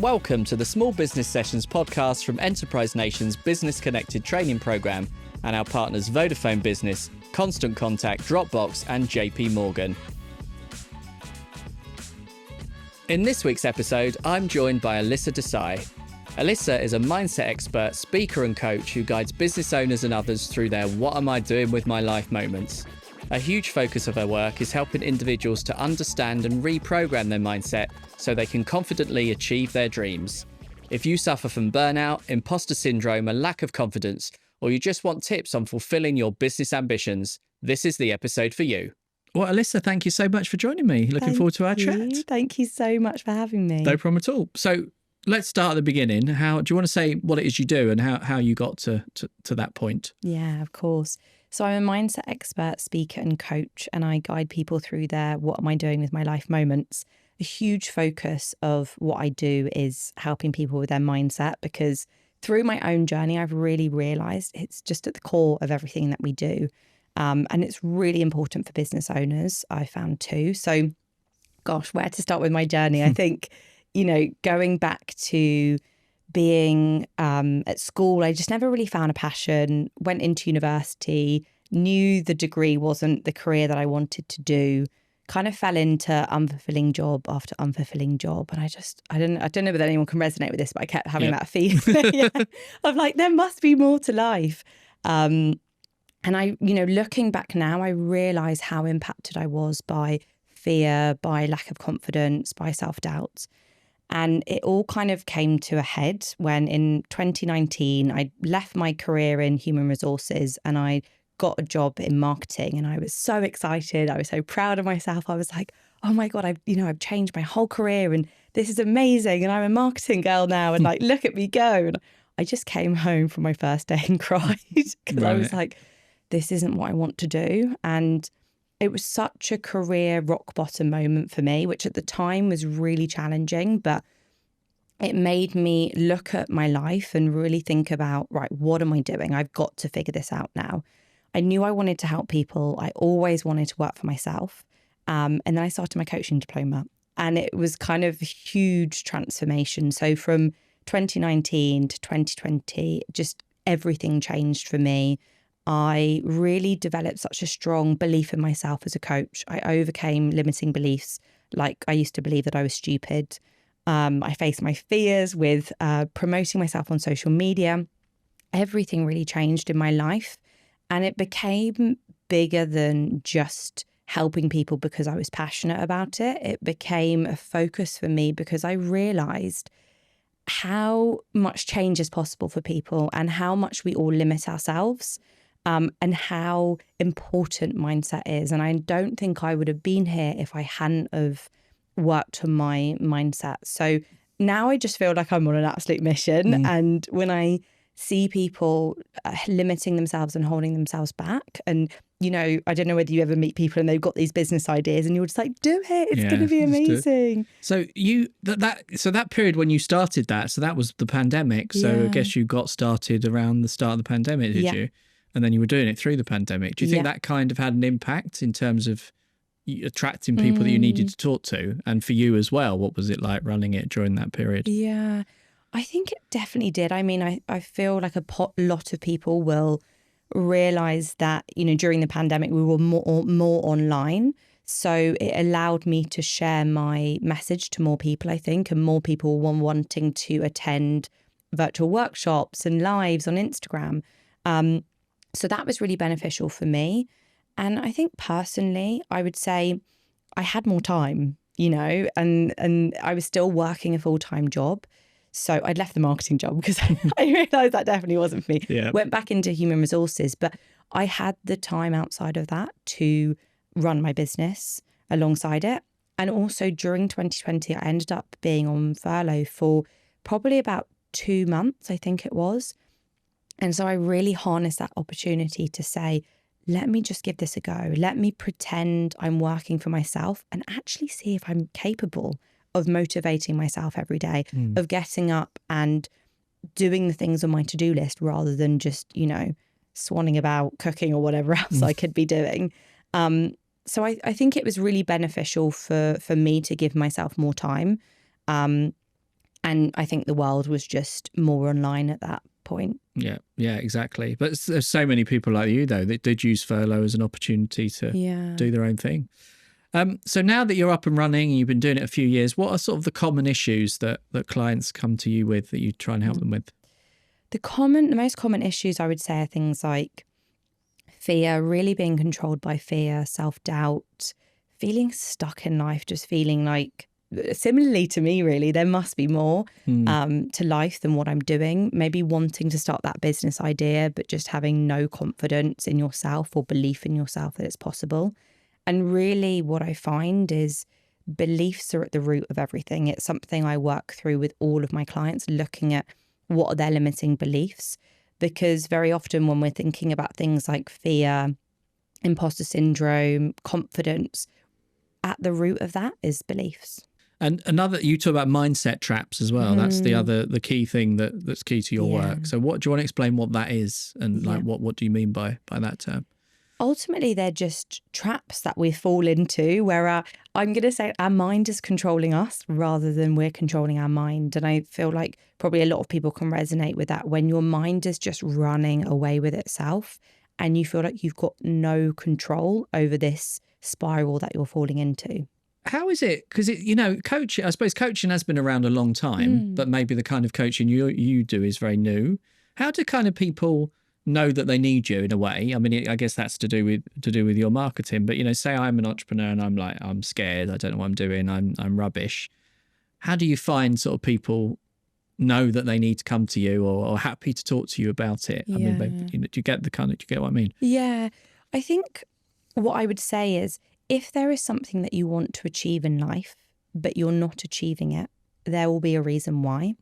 Welcome to the Small Business Sessions podcast from Enterprise Nation's Business Connected training program and our partners Vodafone Business, Constant Contact, Dropbox and JP Morgan. In this week's episode, I'm joined by Elyssa Desai. Elyssa is a mindset expert, speaker and coach who guides business owners and others through their "what am I doing with my life" moments. A huge focus of her work is helping individuals to understand and reprogram their mindset so they can confidently achieve their dreams. If you suffer from burnout, imposter syndrome, a lack of confidence, or you just want tips on fulfilling your business ambitions, this is the episode for you. Well, Elyssa, thank you so much for joining me. Looking forward to our chat. Thank you so much for having me. No problem at all. So let's start at the beginning. Do you want to say what it is you do and how you got to that point? Yeah, of course. So I'm a mindset expert, speaker and coach, and I guide people through their "what am I doing with my life" moments. A huge focus of what I do is helping people with their mindset, because through my own journey, I've really realised it's just at the core of everything that we do. And it's really important for business owners, I found too. So, gosh, where to start with my journey? I think, going back to being at school, I just never really found a passion, went into university, knew the degree wasn't the career that I wanted to do, kind of fell into unfulfilling job after unfulfilling job. And I don't know whether anyone can resonate with this, but I kept having that feeling of like, there must be more to life. And I, looking back now, I realise how impacted I was by fear, by lack of confidence, by self-doubt. And it all kind of came to a head when in 2019, I left my career in human resources and I got a job in marketing. And I was so excited. I was so proud of myself. I was like, oh my God, I've changed my whole career and this is amazing. And I'm a marketing girl now. And like, look at me go. And I just came home from my first day and cried because I was like, this isn't what I want to do. And it was such a career rock bottom moment for me, which at the time was really challenging, but it made me look at my life and really think about, right, what am I doing? I've got to figure this out now. I knew I wanted to help people. I always wanted to work for myself. And then I started my coaching diploma, and it was kind of a huge transformation. So from 2019 to 2020, just everything changed for me. I really developed such a strong belief in myself as a coach. I overcame limiting beliefs. Like I used to believe that I was stupid. I faced my fears with promoting myself on social media. Everything really changed in my life. And it became bigger than just helping people because I was passionate about it. It became a focus for me because I realised how much change is possible for people and how much we all limit ourselves. And how important mindset is. And I don't think I would have been here if I hadn't have worked on my mindset. So now I just feel like I'm on an absolute mission. And when I see people limiting themselves and holding themselves back, and, I don't know whether you ever meet people and they've got these business ideas and you're just like, do it, it's going to be amazing. So that period when you started that, so that was the pandemic. So I guess you got started around the start of the pandemic, did you? And then you were doing it through the pandemic. Do you think that kind of had an impact in terms of attracting people that you needed to talk to? And for you as well, what was it like running it during that period? Yeah, I think it definitely did. I mean, I feel like a lot of people will realise that, during the pandemic, we were more online. So it allowed me to share my message to more people, I think, and more people were wanting to attend virtual workshops and lives on Instagram. So that was really beneficial for me. And I think personally, I would say I had more time, and I was still working a full-time job. So I'd left the marketing job because I realised that definitely wasn't for me. Yeah. Went back into human resources, but I had the time outside of that to run my business alongside it. And also during 2020, I ended up being on furlough for probably about 2 months, I think it was. And so I really harnessed that opportunity to say, let me just give this a go. Let me pretend I'm working for myself and actually see if I'm capable of motivating myself every day, of getting up and doing the things on my to-do list rather than just, swanning about cooking or whatever else I could be doing. So I think it was really beneficial for me to give myself more time. And I think the world was just more online at that point. Yeah, exactly. But there's so many people like you, though, that did use furlough as an opportunity to do their own thing. So now that you're up and running and you've been doing it a few years, what are sort of the common issues that clients come to you with that you try and help them with? The most common issues I would say are things like fear, really being controlled by fear, self-doubt, feeling stuck in life, just feeling like, similarly to me, really, there must be more to life than what I'm doing. Maybe wanting to start that business idea, but just having no confidence in yourself or belief in yourself that it's possible. And really what I find is beliefs are at the root of everything. It's something I work through with all of my clients, looking at what are their limiting beliefs. Because very often when we're thinking about things like fear, imposter syndrome, confidence, at the root of that is beliefs. And you talk about mindset traps as well. That's the key thing that's key to your work. So do you want to explain what that is and like what do you mean by that term? Ultimately, they're just traps that we fall into where I'm going to say our mind is controlling us rather than we're controlling our mind. And I feel like probably a lot of people can resonate with that when your mind is just running away with itself and you feel like you've got no control over this spiral that you're falling into. How is it? Because coaching, I suppose coaching has been around a long time, but maybe the kind of coaching you do is very new. How do kind of people know that they need you in a way? I mean, I guess that's to do with your marketing. But say I'm an entrepreneur and I'm like, I'm scared, I don't know what I'm doing, I'm rubbish. How do you find sort of people know that they need to come to you or happy to talk to you about it? I mean, do you get what I mean? Yeah, I think what I would say is, if there is something that you want to achieve in life, but you're not achieving it, there will be a reason why.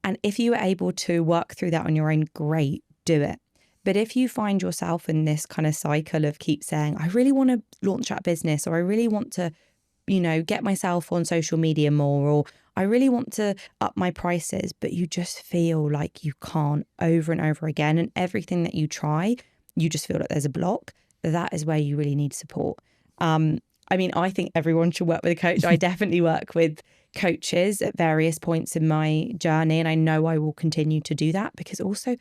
And if you are able to work through that on your own, great, do it. But if you find yourself in this kind of cycle of keep saying, I really want to launch that business, or I really want to, get myself on social media more, or I really want to up my prices, but you just feel like you can't over and over again. And everything that you try, you just feel like there's a block. That is where you really need support. I think everyone should work with a coach. I definitely work with coaches at various points in my journey. And I know I will continue to do that because also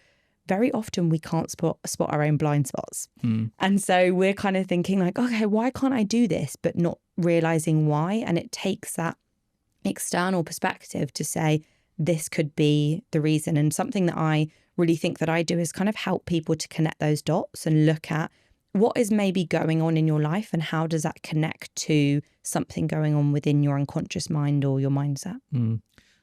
very often we can't spot our own blind spots. And so we're kind of thinking like, okay, why can't I do this? But not realizing why. And it takes that external perspective to say, this could be the reason. And something that I really think that I do is kind of help people to connect those dots and look at what is maybe going on in your life and how does that connect to something going on within your unconscious mind or your mindset.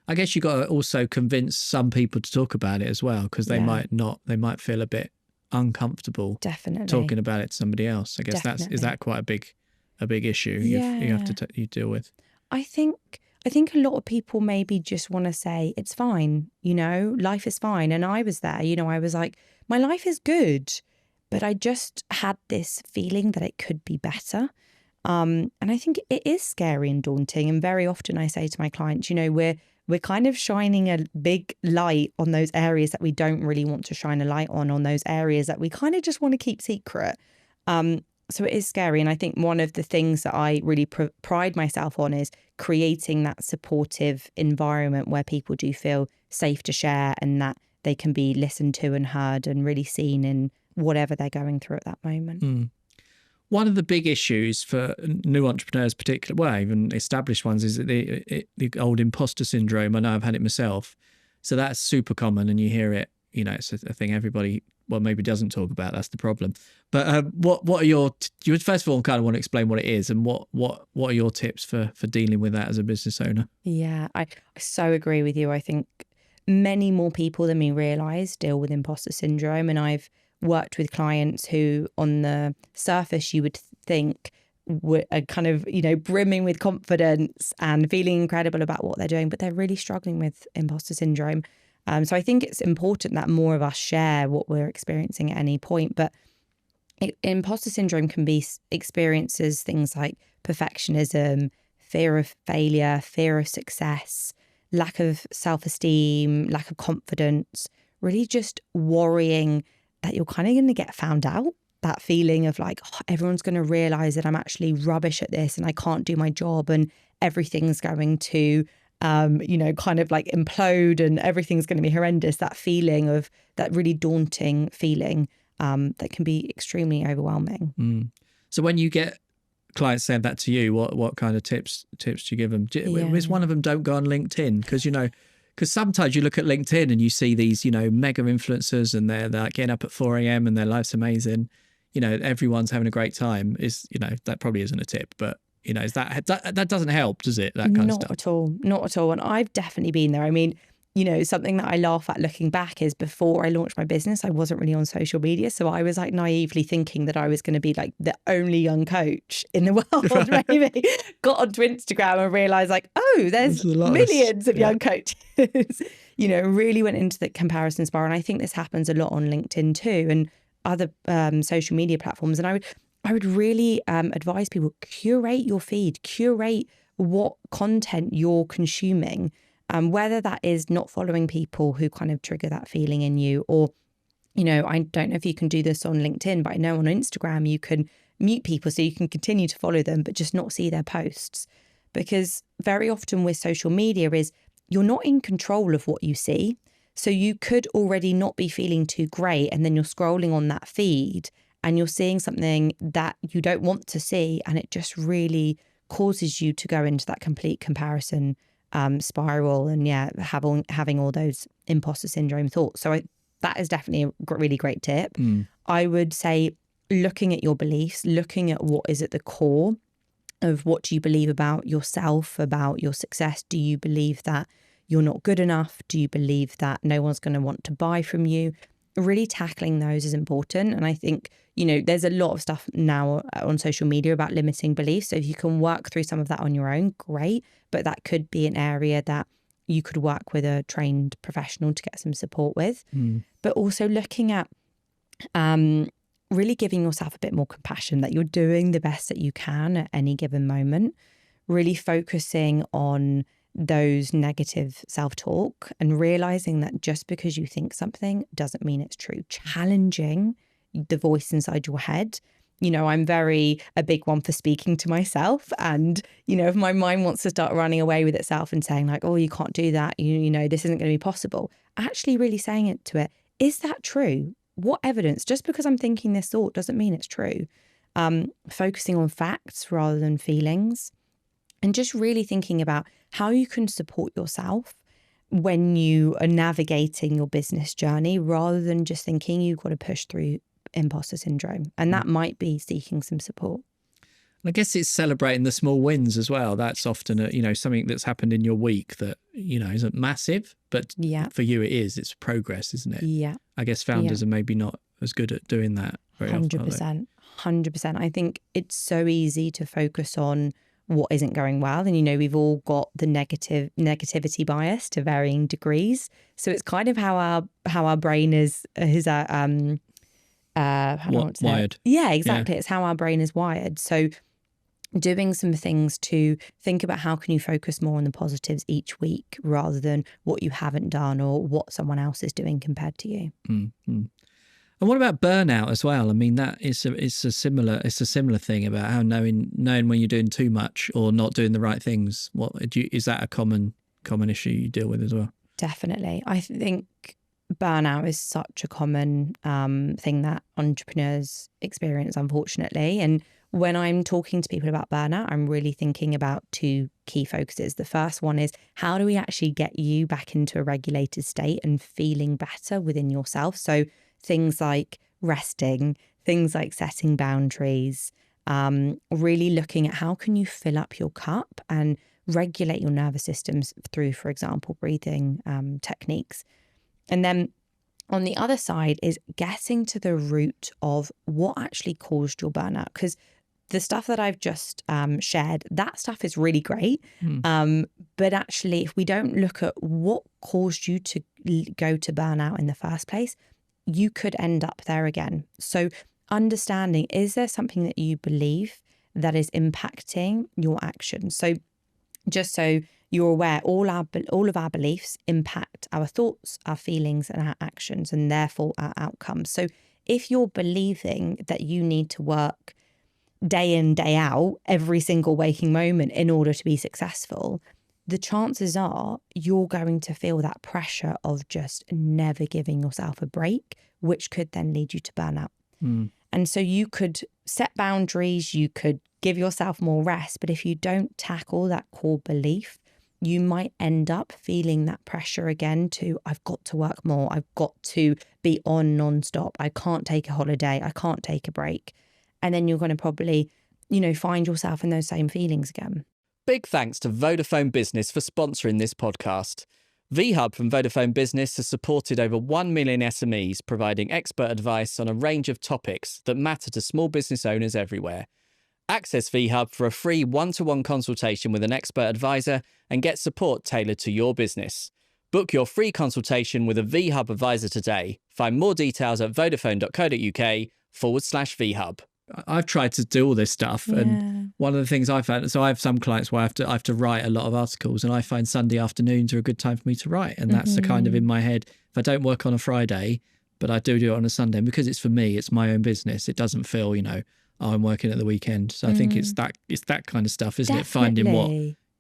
I guess you got to also convince some people to talk about it as well, because they might feel a bit uncomfortable talking about it to somebody else. I guess is that quite a big issue you have to you deal with. I think a lot of people maybe just want to say it's fine, life is fine. And I was there, I was like, my life is good, but I just had this feeling that it could be better. And I think it is scary and daunting. And very often I say to my clients, we're kind of shining a big light on those areas that we don't really want to shine a light on those areas that we kind of just want to keep secret. So it is scary. And I think one of the things that I really pride myself on is creating that supportive environment where people do feel safe to share and that they can be listened to and heard and really seen in whatever they're going through at that moment. One of the big issues for new entrepreneurs, particularly, well, even established ones, is the old imposter syndrome. I know I've had it myself. So that's super common and you hear it, it's a thing everybody, maybe doesn't talk about. That's the problem. But what are you first of all kind of want to explain what it is and what are your tips for dealing with that as a business owner? Yeah, I so agree with you. I think many more people than we realise deal with imposter syndrome, and I've worked with clients who on the surface you would think were kind of, brimming with confidence and feeling incredible about what they're doing, but they're really struggling with imposter syndrome. So I think it's important that more of us share what we're experiencing at any point. But imposter syndrome can be experienced as things like perfectionism, fear of failure, fear of success, lack of self-esteem, lack of confidence, really just worrying that you're kind of going to get found out. That feeling of like, everyone's going to realise that I'm actually rubbish at this and I can't do my job and everything's going to kind of like implode and everything's going to be horrendous. That feeling of that really daunting feeling that can be extremely overwhelming. So when you get clients saying that to you, what kind of tips do you give them? Is one of them don't go on LinkedIn? Because sometimes you look at LinkedIn and you see these, mega influencers and they're like getting up at 4 a.m. and their life's amazing. Everyone's having a great time. That probably isn't a tip, but is that doesn't help, does it? That kind of stuff. Not at all. And I've definitely been there. I mean, something that I laugh at looking back is before I launched my business, I wasn't really on social media. So I was like naively thinking that I was going to be like the only young coach in the world, maybe. Got onto Instagram and realised like, oh, there's millions of young coaches. Really went into the comparison spiral. And I think this happens a lot on LinkedIn too and other social media platforms. And I would really advise people, curate your feed, curate what content you're consuming. Whether that is not following people who kind of trigger that feeling in you, or, I don't know if you can do this on LinkedIn, but I know on Instagram you can mute people so you can continue to follow them, but just not see their posts. Because very often with social media is you're not in control of what you see. So you could already not be feeling too great. And then you're scrolling on that feed and you're seeing something that you don't want to see. And it just really causes you to go into that complete comparison spiral and having all those imposter syndrome thoughts. So that is definitely a really great tip. I would say looking at your beliefs, looking at what is at the core of what do you believe about yourself, about your success. Do you believe that you're not good enough? Do you believe that no one's going to want to buy from you? Really tackling those is important. And I think, there's a lot of stuff now on social media about limiting beliefs. So if you can work through some of that on your own, great. But that could be an area that you could work with a trained professional to get some support with. But also looking at really giving yourself a bit more compassion, that you're doing the best that you can at any given moment, really focusing on those negative self-talk and realizing that just because you think something doesn't mean it's true. Challenging the voice inside your head. I'm a big one for speaking to myself. And, if my mind wants to start running away with itself and saying like, oh, you can't do that, this isn't going to be possible. Actually really saying it to it, is that true? What evidence? Just because I'm thinking this thought doesn't mean it's true. Focusing on facts rather than feelings. And just really thinking about how you can support yourself when you are navigating your business journey, rather than just thinking you've got to push through imposter syndrome. And that might be seeking some support. I guess it's celebrating the small wins as well. That's often, something that's happened in your week that, isn't massive, but for you it is. It's progress, isn't it? Yeah. I guess founders are maybe not as good at doing that very 100%. 100%. I think it's so easy to focus on what isn't going well. And, we've all got the negativity bias to varying degrees. So it's kind of how our brain is wired. Yeah, exactly. Yeah. It's how our brain is wired. So doing some things to think about how can you focus more on the positives each week rather than what you haven't done or what someone else is doing compared to you. Mm-hmm. And what about burnout as well? I mean, that is it's a similar thing about how knowing when you're doing too much or not doing the right things. Is that a common issue you deal with as well? Definitely. I think burnout is such a common thing that entrepreneurs experience, unfortunately. And when I'm talking to people about burnout, I'm really thinking about two key focuses. The first one is, how do we actually get you back into a regulated state and feeling better within yourself? So things like resting, things like setting boundaries, really looking at how can you fill up your cup and regulate your nervous systems through, for example, breathing techniques. And then on the other side is getting to the root of what actually caused your burnout. Because the stuff that I've just shared, that stuff is really great. But actually, if we don't look at what caused you to go to burnout in the first place, you could end up there again. So understanding, is there something that you believe that is impacting your actions? So just so you're aware, all of our beliefs impact our thoughts, our feelings, and our actions, and therefore our outcomes. So if you're believing that you need to work day in, day out, every single waking moment in order to be successful, the chances are you're going to feel that pressure of just never giving yourself a break, which could then lead you to burnout. And so you could set boundaries, you could give yourself more rest, but if you don't tackle that core belief, you might end up feeling that pressure again to, I've got to work more, I've got to be on nonstop, I can't take a holiday, I can't take a break. And then you're going to probably, find yourself in those same feelings again. Big thanks to Vodafone Business for sponsoring this podcast. VHub from Vodafone Business has supported over 1 million SMEs, providing expert advice on a range of topics that matter to small business owners everywhere. Access VHub for a free one-to-one consultation with an expert advisor and get support tailored to your business. Book your free consultation with a VHub advisor today. Find more details at vodafone.co.uk/VHub. I've tried to do all this stuff, and one of the things I found, so I have some clients where I have to write a lot of articles, and I find Sunday afternoons are a good time for me to write, and that's the kind of in my head. If I don't work on a Friday, but I do it on a Sunday, and because it's for me, it's my own business. It doesn't feel, I'm working at the weekend. So I think it's that kind of stuff, isn't it? Finding what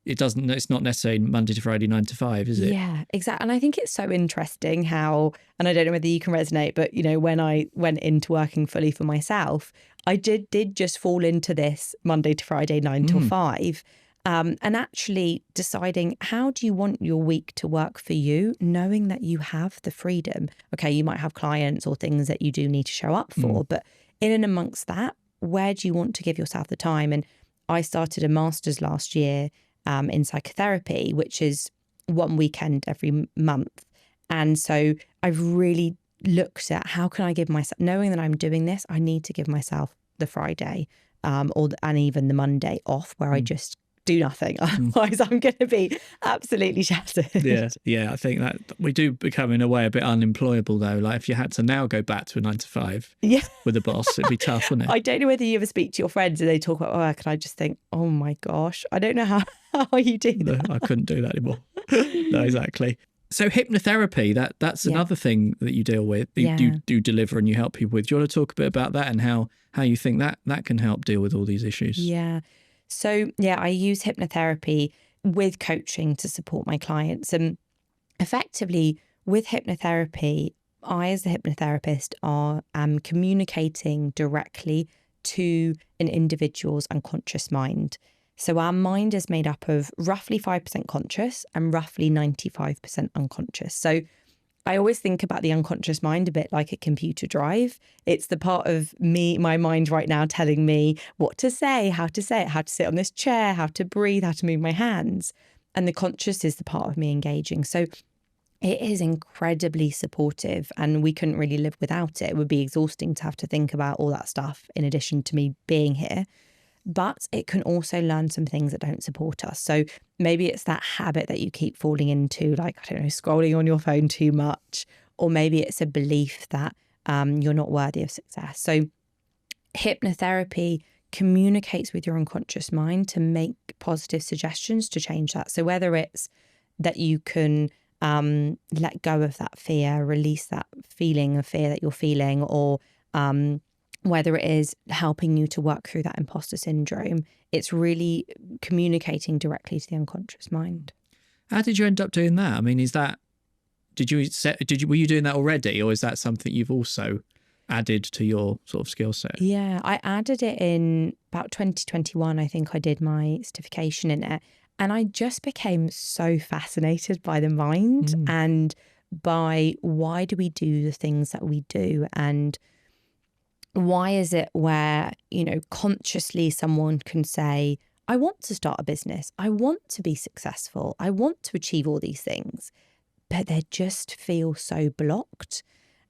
it's not necessarily Monday to Friday, 9 to 5, is it? Yeah, exactly. And I think it's so interesting how, and I don't know whether you can resonate, but when I went into working fully for myself, I did just fall into this Monday to Friday, 9 till 5. And actually deciding, how do you want your week to work for you, knowing that you have the freedom. Okay, you might have clients or things that you do need to show up for, but in and amongst that, where do you want to give yourself the time? And I started a master's last year in psychotherapy, which is one weekend every month. And so I've really looked at, how can I give myself, knowing that I'm doing this, I need to give myself the Friday and even the Monday off where I just do nothing. Otherwise I'm going to be absolutely shattered. Yeah. I think that we do become in a way a bit unemployable though. Like if you had to now go back to a 9 to 5 with a boss, it'd be tough, wouldn't it? I don't know whether you ever speak to your friends and they talk about work and I just think, oh my gosh, I don't know how you do that. No, I couldn't do that anymore. No, exactly. So hypnotherapy, that's another thing that you deal with, you do deliver and you help people with. Do you want to talk a bit about that and how you think that can help deal with all these issues? Yeah. So, I use hypnotherapy with coaching to support my clients. And effectively, with hypnotherapy, I, as a hypnotherapist, am communicating directly to an individual's unconscious mind. So our mind is made up of roughly 5% conscious and roughly 95% unconscious. So I always think about the unconscious mind a bit like a computer drive. It's the part of my mind right now telling me what to say, how to say it, how to sit on this chair, how to breathe, how to move my hands. And the conscious is the part of me engaging. So it is incredibly supportive and we couldn't really live without it. It would be exhausting to have to think about all that stuff in addition to me being here. But it can also learn some things that don't support us. So maybe it's that habit that you keep falling into, like, I don't know, scrolling on your phone too much, or maybe it's a belief that you're not worthy of success. So hypnotherapy communicates with your unconscious mind to make positive suggestions to change that. So whether it's that you can let go of that fear, release that feeling of fear that you're feeling, or whether it is helping you to work through that imposter syndrome, it's really communicating directly to the unconscious mind. How did you end up doing that? I mean, were you doing that already, or is that something you've also added to your sort of skill set? Yeah, I added it in about 2021. I think I did my certification in it. And I just became so fascinated by the mind and by why do we do the things that we do, and why is it where, consciously someone can say, I want to start a business, I want to be successful, I want to achieve all these things, but they just feel so blocked.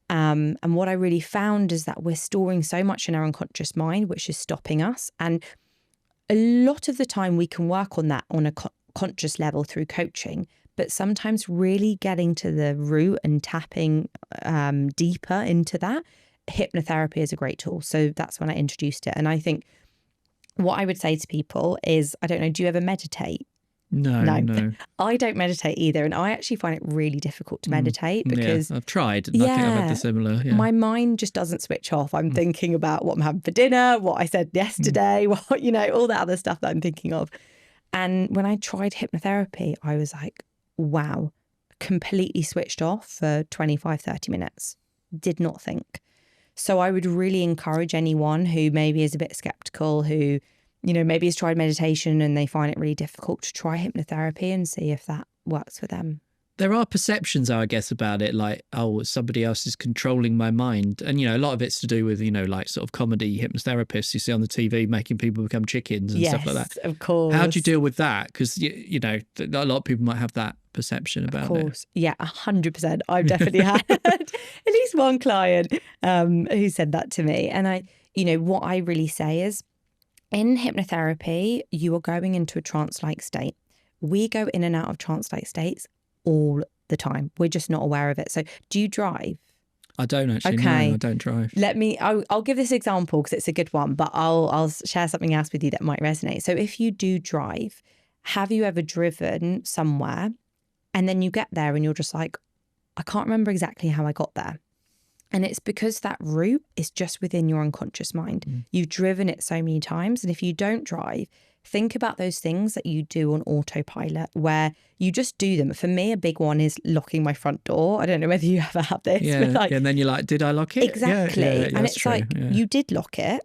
And what I really found is that we're storing so much in our unconscious mind, which is stopping us. And a lot of the time we can work on that on a conscious level through coaching, but sometimes really getting to the root and tapping deeper into that, hypnotherapy is a great tool. So that's when I introduced it. And I think what I would say to people is, I don't know, do you ever meditate? No. I don't meditate either. And I actually find it really difficult to meditate because I've tried. And I think I've had the similar. Yeah. My mind just doesn't switch off. I'm thinking about what I'm having for dinner, what I said yesterday, all that other stuff that I'm thinking of. And when I tried hypnotherapy, I was like, wow, completely switched off for 25, 30 minutes. Did not think. So I would really encourage anyone who maybe is a bit skeptical, who, maybe has tried meditation and they find it really difficult, to try hypnotherapy and see if that works for them. There are perceptions, I guess, about it, like, oh, somebody else is controlling my mind. And, a lot of it's to do with, like sort of comedy hypnotherapists you see on the TV making people become chickens and stuff like that. Yes, of course. How do you deal with that? Because, a lot of people might have that perception about it. Of course. Yeah, 100%. I've definitely had at least one client who said that to me. And what I really say is, in hypnotherapy, you are going into a trance-like state. We go in and out of trance-like states all the time. We're just not aware of it. So do you drive? I don't actually. Okay. No, I don't drive. I'll give this example because it's a good one, but I'll share something else with you that might resonate. So if you do drive, have you ever driven somewhere and then you get there and you're just like, I can't remember exactly how I got there? And it's because that route is just within your unconscious mind. You've driven it so many times. And if you don't drive, think about those things that you do on autopilot where you just do them. For me, a big one is locking my front door. I don't know whether you ever have this. Yeah, but and then you're like, did I lock it? Exactly. Yeah, and it's true. You did lock it,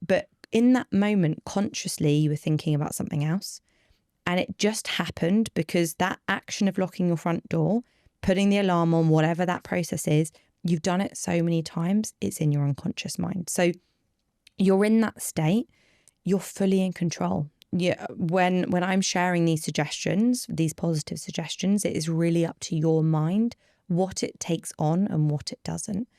but in that moment, consciously, you were thinking about something else. And it just happened because that action of locking your front door, putting the alarm on, whatever that process is, you've done it so many times, it's in your unconscious mind. So you're in that state, you're fully in control. Yeah, when I'm sharing these suggestions, these positive suggestions, it is really up to your mind what it takes on and what it doesn't.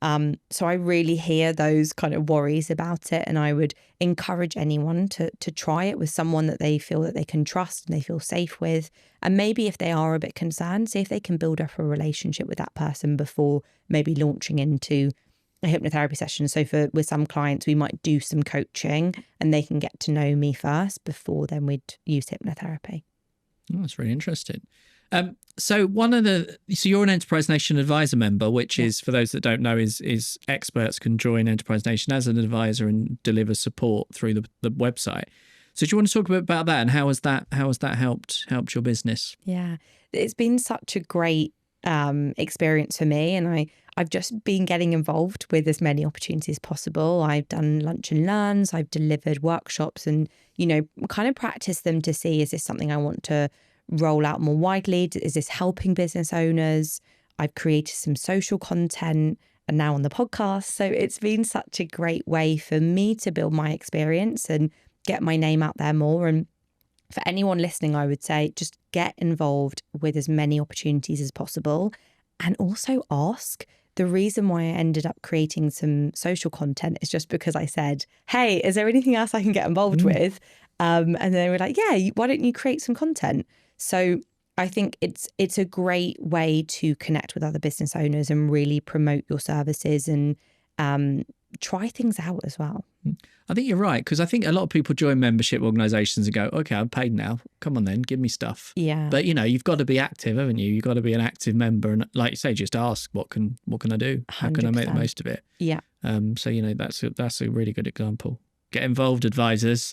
So I really hear those kind of worries about it, and I would encourage anyone to try it with someone that they feel that they can trust and they feel safe with. And maybe if they are a bit concerned, see if they can build up a relationship with that person before maybe launching into a hypnotherapy session. So with some clients, we might do some coaching and they can get to know me first before then we'd use hypnotherapy. Oh, that's really interesting. So you're an Enterprise Nation advisor member, which is, for those that don't know, is experts can join Enterprise Nation as an advisor and deliver support through the website. So do you want to talk a bit about that and how has that helped your business? Yeah, it's been such a great experience for me, and I've just been getting involved with as many opportunities as possible. I've done lunch and learns, I've delivered workshops and, kind of practiced them to see, is this something I want to roll out more widely? Is this helping business owners? I've created some social content and now on the podcast. So it's been such a great way for me to build my experience and get my name out there more. And for anyone listening, I would say just get involved with as many opportunities as possible, and also ask. The reason why I ended up creating some social content is just because I said, hey, is there anything else I can get involved with? And they were like, yeah, why don't you create some content? So I think it's a great way to connect with other business owners and really promote your services and try things out as well. I think you're right, because I think a lot of people join membership organisations and go, okay, I'm paid now. Come on then, give me stuff. Yeah. But, you've got to be active, haven't you? You've got to be an active member. And like you say, just ask, what can I do? How can I make the most of it? Yeah. So, that's a really good example. Get involved, advisors.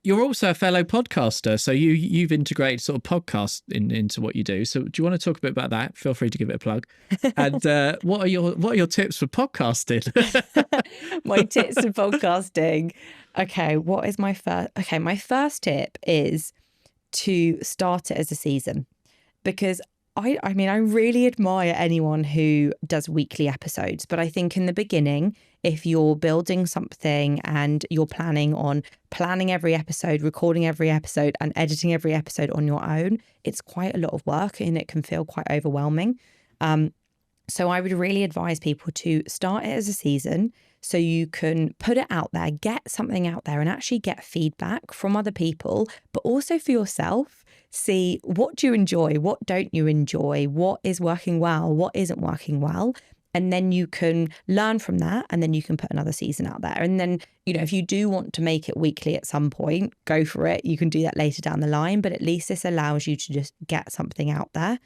You're also a fellow podcaster, so you've integrated sort of podcast into what you do. So do you want to talk a bit about that? Feel free to give it a plug. And what are your tips for podcasting? My tips for podcasting. Okay, what is my first? Okay, my first tip is to start it as a season, because I mean, I really admire anyone who does weekly episodes, but I think in the beginning, if you're building something and you're planning every episode, recording every episode and editing every episode on your own, it's quite a lot of work and it can feel quite overwhelming. So I would really advise people to start it as a season so you can put it out there, get something out there and actually get feedback from other people, but also for yourself. See, what do you enjoy? What don't you enjoy? What is working well? What isn't working well? And then you can learn from that, and then you can put another season out there. And then, if you do want to make it weekly at some point, go for it. You can do that later down the line, but at least this allows you to just get something out there.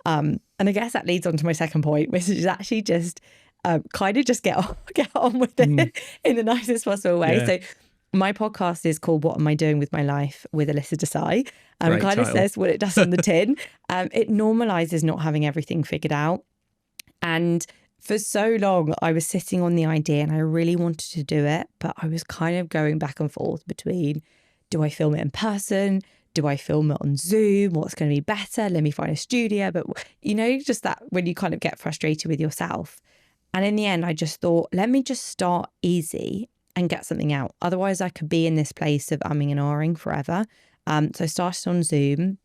And I guess that leads on to my second point, which is actually just kind of just get on with it in the nicest possible way. Yeah. So my podcast is called What Am I Doing With My Life with Elyssa Desai. Great Kind of title. says what it does on the tin. It normalizes not having everything figured out. And for so long, I was sitting on the idea and I really wanted to do it, but I was kind of going back and forth between, do I film it in person? Do I film it on Zoom? What's going to be better? Let me find a studio. But, just that when you kind of get frustrated with yourself. And in the end, I just thought, let me just start easy and get something out. Otherwise, I could be in this place of umming and ahhing forever. So I started on Zoom.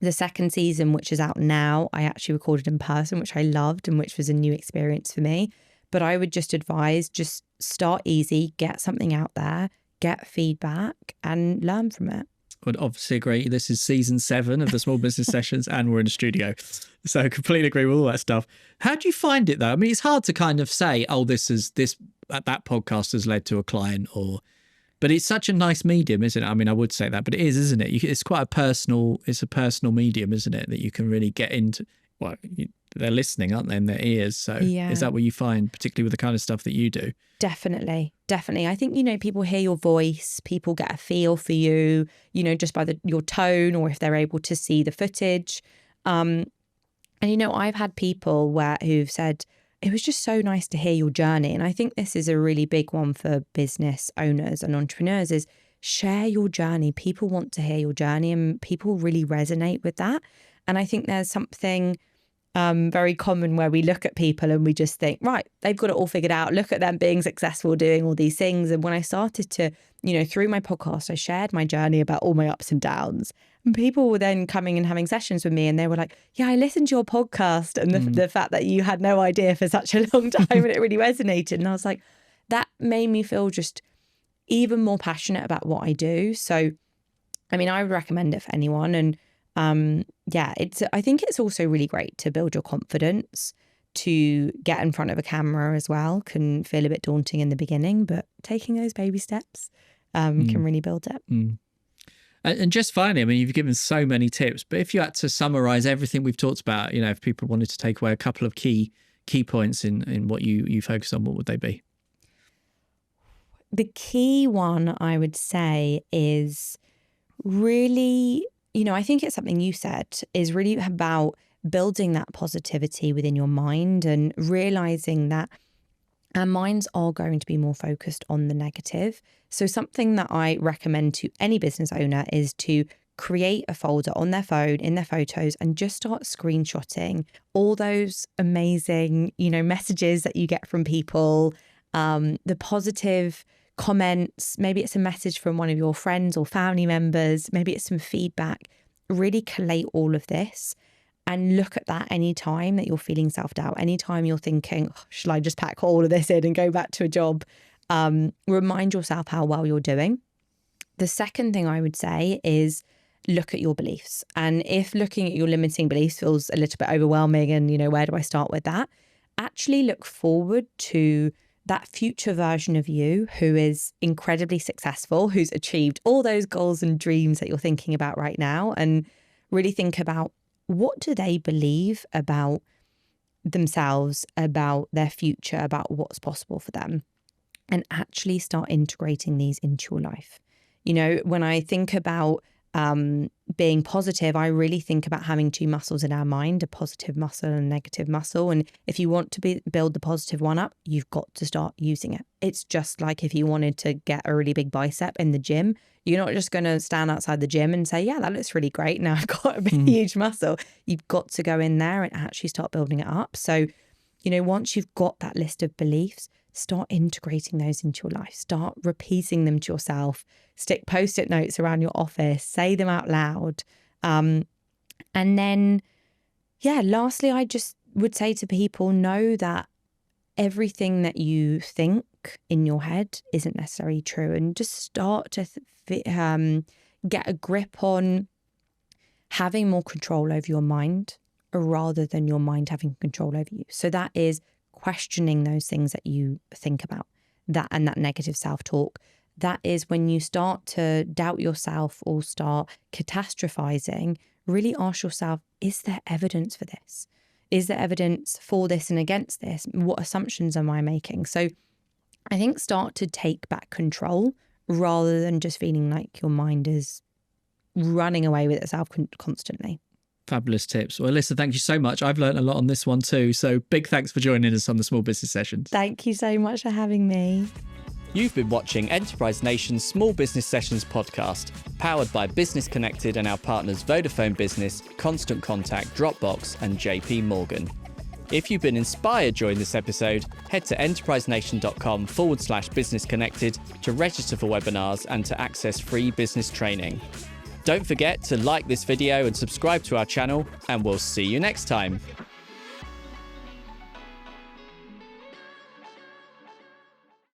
The second season, which is out now, I actually recorded in person, which I loved and which was a new experience for me. But I would just advise, just start easy, get something out there, get feedback and learn from it. Would obviously agree. This is season 7 of the Small Business Sessions and we're in a studio. So I completely agree with all that stuff. How do you find it though? I mean, it's hard to kind of say, oh, that podcast has led to a client but it's such a nice medium, isn't it? I mean, I would say that, but it is, isn't it? It's quite a personal medium, isn't it? That you can really get into. Well, they're listening, aren't they, in their ears? So Is that what you find, particularly with the kind of stuff that you do? Definitely. I think, people hear your voice, people get a feel for you, just by your tone or if they're able to see the footage. And, I've had people who've said, it was just so nice to hear your journey. And I think this is a really big one for business owners and entrepreneurs is share your journey. People want to hear your journey and people really resonate with that. And I think there's something very common where we look at people and we just think, right, they've got it all figured out. Look at them being successful, doing all these things. And when I started to, through my podcast, I shared my journey about all my ups and downs. And people were then coming and having sessions with me and they were like, yeah, I listened to your podcast and the fact that you had no idea for such a long time and it really resonated. And I was like, that made me feel just even more passionate about what I do. So, I mean, I would recommend it for anyone. And I think it's also really great to build your confidence. To get in front of a camera as well can feel a bit daunting in the beginning, but taking those baby steps can really build it. And just finally, I mean, you've given so many tips, but if you had to summarize everything we've talked about, if people wanted to take away a couple of key points in what you focus on, what would they be? The key one I would say is really, I think it's something you said, is really about building that positivity within your mind and realizing that our minds are going to be more focused on the negative. So something that I recommend to any business owner is to create a folder on their phone, in their photos, and just start screenshotting all those amazing, messages that you get from people, the positive comments. Maybe it's a message from one of your friends or family members. Maybe it's some feedback. Really collate all of this and look at that any time that you're feeling self-doubt, anytime you're thinking, oh, shall I just pack all of this in and go back to a job? Remind yourself how well you're doing. The second thing I would say is look at your beliefs. And if looking at your limiting beliefs feels a little bit overwhelming and, where do I start with that? Actually look forward to that future version of you who is incredibly successful, who's achieved all those goals and dreams that you're thinking about right now, and really think about what do they believe about themselves, about their future, about what's possible for them, and actually start integrating these into your life. When I think about being positive, I really think about having two muscles in our mind, a positive muscle and a negative muscle. And if you want to build the positive one up, you've got to start using it. It's just like if you wanted to get a really big bicep in the gym, you're not just going to stand outside the gym and say, yeah, that looks really great. Now I've got a big, huge muscle. You've got to go in there and actually start building it up. So, once you've got that list of beliefs, start integrating those into your life. Start repeating them to yourself. Stick Post-it notes around your office. Say them out loud. And then, lastly, I just would say to people, know that everything that you think in your head isn't necessarily true. And just start to get a grip on having more control over your mind rather than your mind having control over you. So that is questioning those things that you think about, that negative self-talk. That is when you start to doubt yourself or start catastrophizing, really ask yourself, is there evidence for this? Is there evidence for this and against this? What assumptions am I making? So I think start to take back control rather than just feeling like your mind is running away with itself constantly. Fabulous tips. Well, Elyssa, thank you so much. I've learned a lot on this one too. So big thanks for joining us on the Small Business Sessions. Thank you so much for having me. You've been watching Enterprise Nation's Small Business Sessions podcast, powered by Business Connected and our partners Vodafone Business, Constant Contact, Dropbox and JP Morgan. If you've been inspired during this episode, head to enterprisenation.com/business connected to register for webinars and to access free business training. Don't forget to like this video and subscribe to our channel, and we'll see you next time.